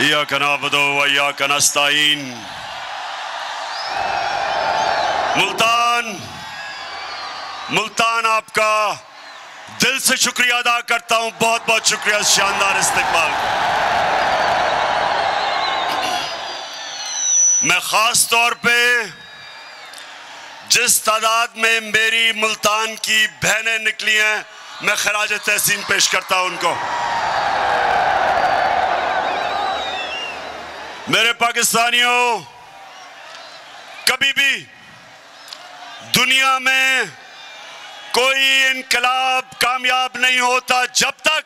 इय्याका नअबुदु व इय्याका नस्तईन। मुल्तान आपका दिल से शुक्रिया अदा करता हूं। बहुत बहुत शुक्रिया शानदार इस्तकबाल का। मैं खास तौर पे जिस तादाद में मेरी मुल्तान की बहनें निकली हैं, मैं खराज तहसीन पेश करता हूं उनको। मेरे पाकिस्तानियों, कभी भी दुनिया में कोई इनकलाब कामयाब नहीं होता जब तक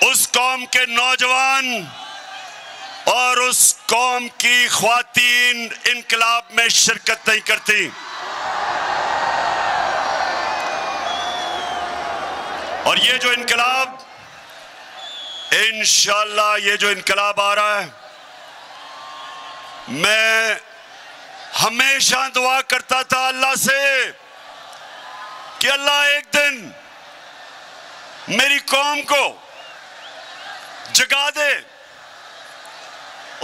उस कौम के नौजवान और उस कौम की ख्वातीन इनकलाब में शिरकत नहीं करती। और ये जो इनकलाब, इंशाअल्लाह ये जो इनकलाब आ रहा है, मैं हमेशा दुआ करता था अल्लाह से कि अल्लाह एक दिन मेरी कौम को जगा दे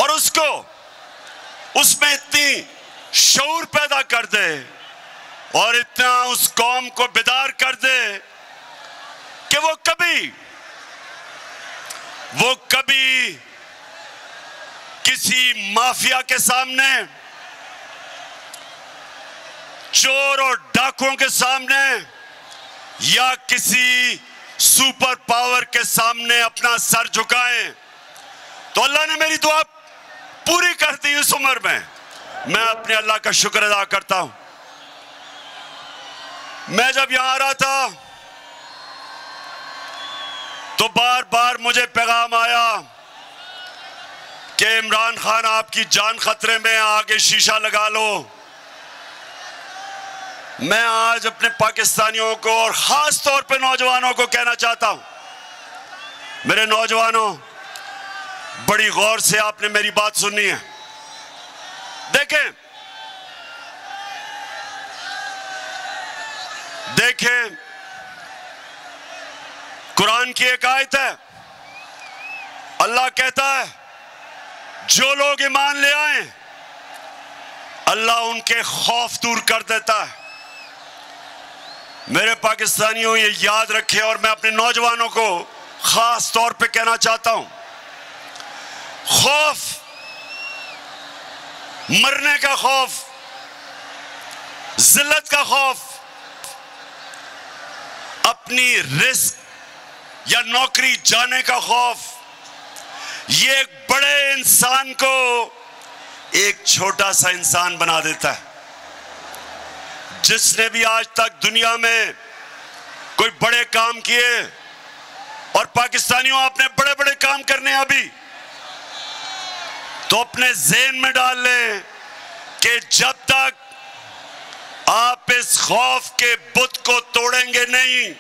और उसको उसमें इतनी शऊर पैदा कर दे और इतना उस कौम को बेदार कर दे कि वो कभी किसी माफिया के सामने, चोर और डाकुओं के सामने या किसी सुपर पावर के सामने अपना सर झुकाएं। तो अल्लाह ने मेरी दुआ पूरी कर दी इस उम्र में। मैं अपने अल्लाह का शुक्र अदा करता हूं। मैं जब यहां आ रहा था तो बार बार मुझे पैगाम आया कि इमरान खान आपकी जान खतरे में, आगे शीशा लगा लो। मैं आज अपने पाकिस्तानियों को और खास तौर पे नौजवानों को कहना चाहता हूं, मेरे नौजवानों, बड़ी गौर से आपने मेरी बात सुननी है। देखें, कुरान की एक आयत है, अल्लाह कहता है जो लोग ईमान ले आए अल्लाह उनके खौफ दूर कर देता है। मेरे पाकिस्तानियों, ये याद रखें और मैं अपने नौजवानों को खास तौर पे कहना चाहता हूं, खौफ, मरने का खौफ, जिल्लत का खौफ, अपनी रिस्क या नौकरी जाने का खौफ, ये एक बड़े इंसान को एक छोटा सा इंसान बना देता है। जिसने भी आज तक दुनिया में कोई बड़े काम किए, और पाकिस्तानियों आपने बड़े बड़े काम करने हैं अभी, तो अपने ज़हन में डाल लें कि जब तक आप इस खौफ के बुत को तोड़ेंगे नहीं,